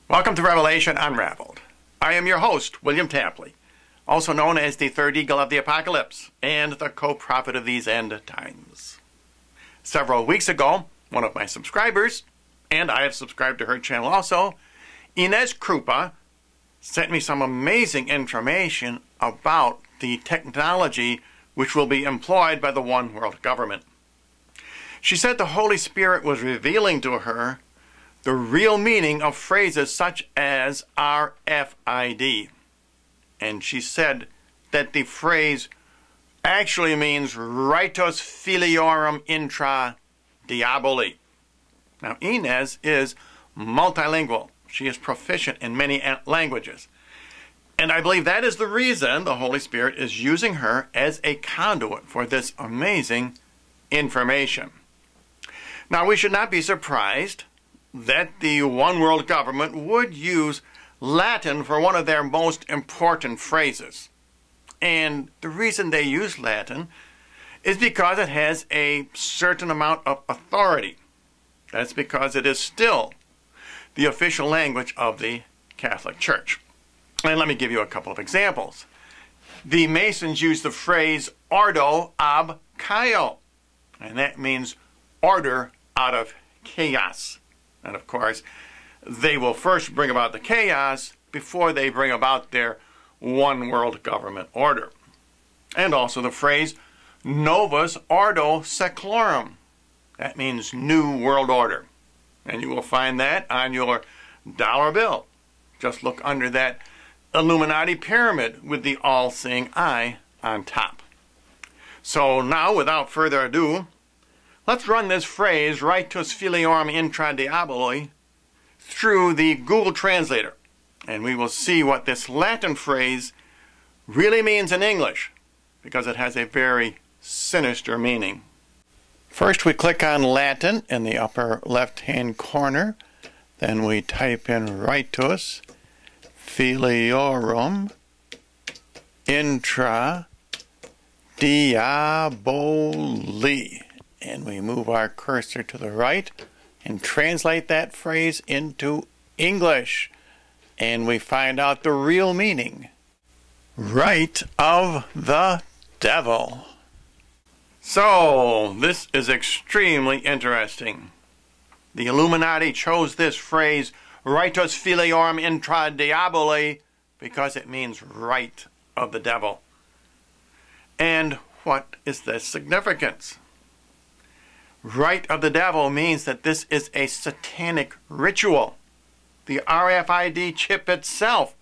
Welcome to Revelation Unraveled. I am your host, William Tapley, also known as the third eagle of the apocalypse and the co-prophet of these end times. Several weeks ago, one of my subscribers, and I have subscribed to her channel also, Inez Krupa, sent me some amazing information about the technology which will be employed by the one world government. She said the Holy Spirit was revealing to her the real meaning of phrases such as RFID. And she said that the phrase actually means Ritus Filiorum Intra Diaboli. Now, Inez is multilingual. She is proficient in many languages. And I believe that is the reason the Holy Spirit is using her as a conduit for this amazing information. Now, we should not be surprised that the one world government would use Latin for one of their most important phrases. And the reason they use Latin is because it has a certain amount of authority. That's because it is still the official language of the Catholic Church. And let me give you a couple of examples. The Masons use the phrase ordo ab chaos, and that means order out of chaos. And of course, they will first bring about the chaos before they bring about their one world government order. And also the phrase Novus Ordo Seclorum. That means new world order. And you will find that on your dollar bill. Just look under that Illuminati pyramid with the all-seeing eye on top. So now, without further ado, let's run this phrase, Ritus Filiorum Intra Diaboli, through the Google Translator, and we will see what this Latin phrase really means in English, because it has a very sinister meaning. First, we click on Latin in the upper left-hand corner. Then we type in Ritus Filiorum Intra Diaboli. And we move our cursor to the right and translate that phrase into English. And we find out the real meaning. Rite of the devil. So, this is extremely interesting. The Illuminati chose this phrase, Ritus Filiorum Intra Diaboli, because it means rite of the devil. And what is the significance? Rite of the devil means that this is a satanic ritual. The RFID chip itself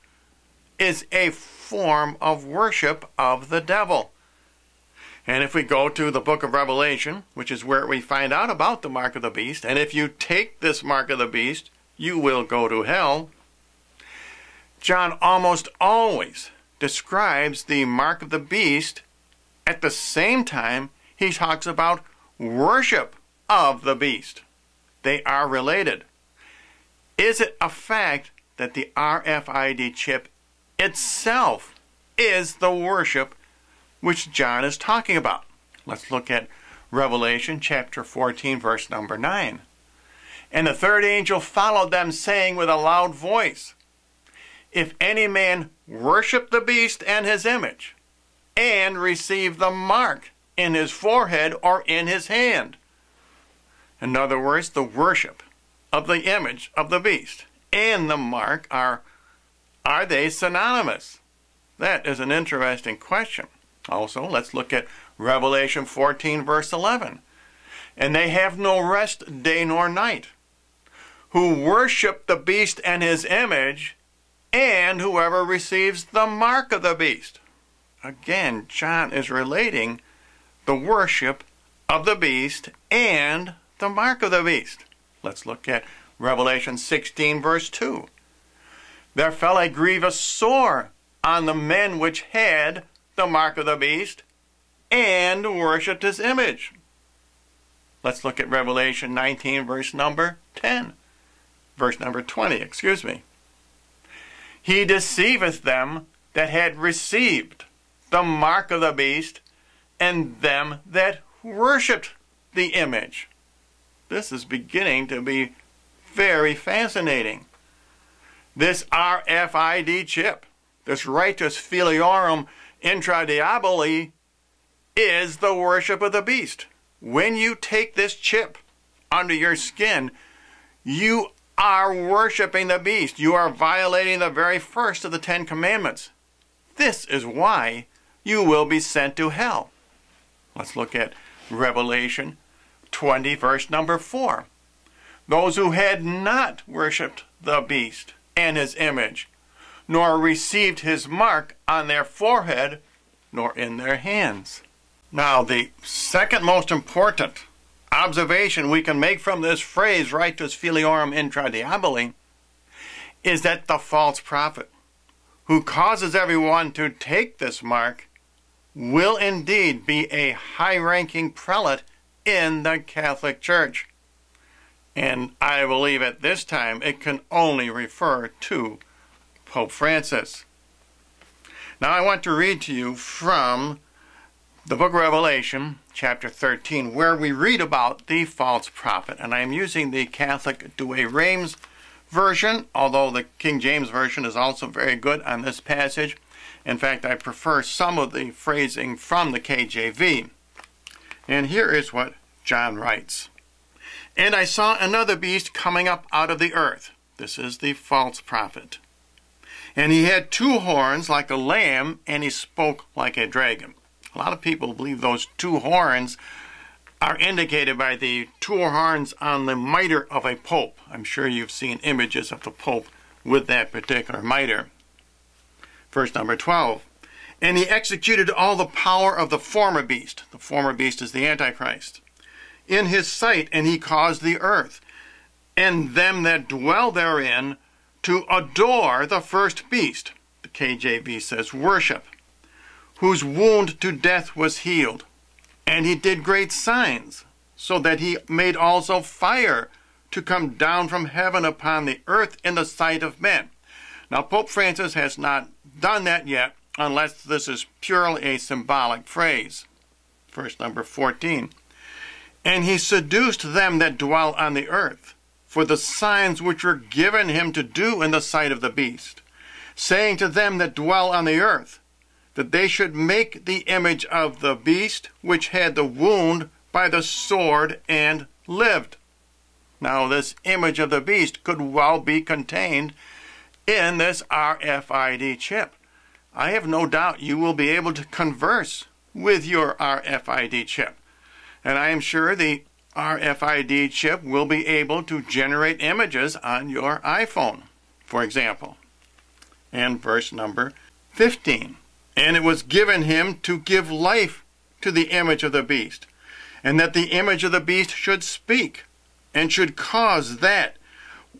is a form of worship of the devil. And if we go to the book of Revelation, which is where we find out about the mark of the beast, and if you take this mark of the beast, you will go to hell. John almost always describes the mark of the beast at the same time he talks about worship of the beast. They are related. Is it a fact that the RFID chip itself is the worship which John is talking about? Let's look at Revelation chapter 14, verse number 9. And the third angel followed them, saying with a loud voice, If any man worship the beast and his image, and receive the mark in his forehead or in his hand. In other words, the worship of the image of the beast and the mark are they synonymous? That is an interesting question. Also, let's look at Revelation 14, verse 11. And they have no rest day nor night, who worship the beast and his image, and whoever receives the mark of the beast. Again, John is relating the worship of the beast and the mark of the beast. Let's look at Revelation 16, verse 2. There fell a grievous sore on the men which had the mark of the beast and worshipped his image. Let's look at Revelation 19, verse number 10. Verse number 20, excuse me. He deceiveth them that had received the mark of the beast and them that worshipped the image. This is beginning to be very fascinating. This RFID chip, this ritus filiorum intra diaboli, is the worship of the beast. When you take this chip under your skin, you are worshiping the beast. You are violating the very first of the 10 Commandments. This is why you will be sent to hell. Let's look at Revelation 20, verse number 4. Those who had not worshipped the beast and his image, nor received his mark on their forehead, nor in their hands. Now, the second most important observation we can make from this phrase, ritus filiorum intra diaboli, is that the false prophet, who causes everyone to take this mark, will indeed be a high-ranking prelate in the Catholic Church. And I believe at this time it can only refer to Pope Francis. Now I want to read to you from the book of Revelation, chapter 13, where we read about the false prophet. And I am using the Catholic Douay-Rheims version, although the King James Version is also very good on this passage. In fact, I prefer some of the phrasing from the KJV. And here is what John writes. And I saw another beast coming up out of the earth. This is the false prophet. And he had 2 horns like a lamb, and he spoke like a dragon. A lot of people believe those 2 horns are indicated by the 2 horns on the mitre of a pope. I'm sure you've seen images of the pope with that particular mitre. Verse number 12. And he executed all the power of the former beast. The former beast is the Antichrist. In his sight, and he caused the earth, and them that dwell therein, to adore the first beast. The KJV says worship. Whose wound to death was healed. And he did great signs, so that he made also fire to come down from heaven upon the earth in the sight of men. Now, Pope Francis has not done that yet, unless this is purely a symbolic phrase. Verse number 14. And he seduced them that dwell on the earth, for the signs which were given him to do in the sight of the beast, saying to them that dwell on the earth, that they should make the image of the beast which had the wound by the sword and lived. Now, this image of the beast could well be contained in this RFID chip. I have no doubt you will be able to converse with your RFID chip. And I am sure the RFID chip will be able to generate images on your iPhone, for example. And verse number 15. And it was given him to give life to the image of the beast, and that the image of the beast should speak, and should cause that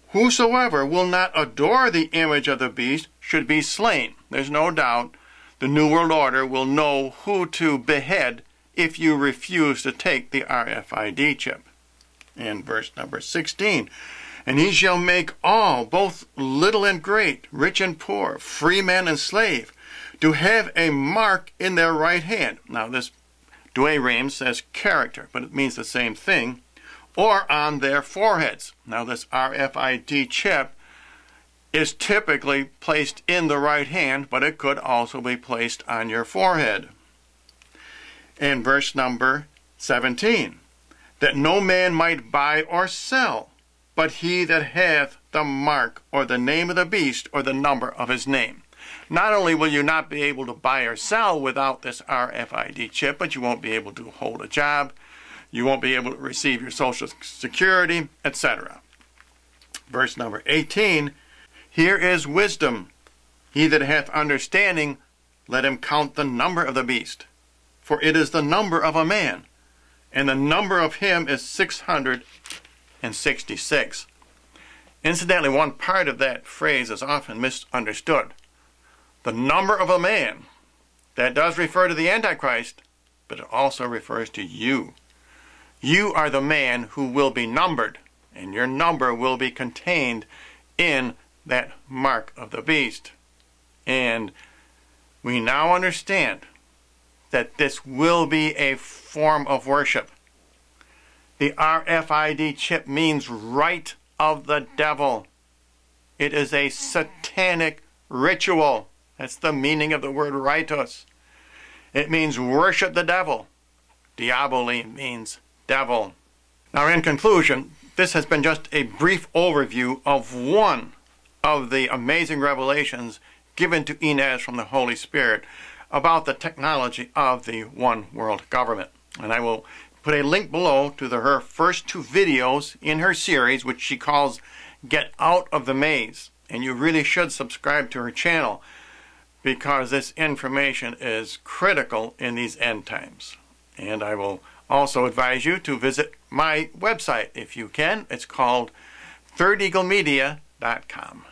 whosoever will not adore the image of the beast should be slain. There's no doubt the New World Order will know who to behead if you refuse to take the RFID chip. And verse number 16. And he shall make all, both little and great, rich and poor, free man and slave, to have a mark in their right hand. Now this Douay-Rheims says character, but it means the same thing. Or on their foreheads. Now this RFID chip is typically placed in the right hand, but it could also be placed on your forehead. In verse number 17. That no man might buy or sell, but he that hath the mark or the name of the beast or the number of his name. Not only will you not be able to buy or sell without this RFID chip, but you won't be able to hold a job, you won't be able to receive your Social Security, etc. Verse number 18, here is wisdom. He that hath understanding, let him count the number of the beast, for it is the number of a man, and the number of him is 666. Incidentally, one part of that phrase is often misunderstood. The number of a man, that does refer to the Antichrist, but it also refers to you. You are the man who will be numbered, and your number will be contained in that mark of the beast. And we now understand that this will be a form of worship. The RFID chip means right of the devil. It is a satanic ritual. That's the meaning of the word ritos. It means worship the devil. Diaboli means devil. Now, in conclusion, this has been just a brief overview of one of the amazing revelations given to Inez from the Holy Spirit about the technology of the one world government. And I will put a link below to her first 2 videos in her series, which she calls Get Out of the Maze. And you really should subscribe to her channel, because this information is critical in these end times. And I will also advise you to visit my website if you can. It's called thirdeaglemedia.com.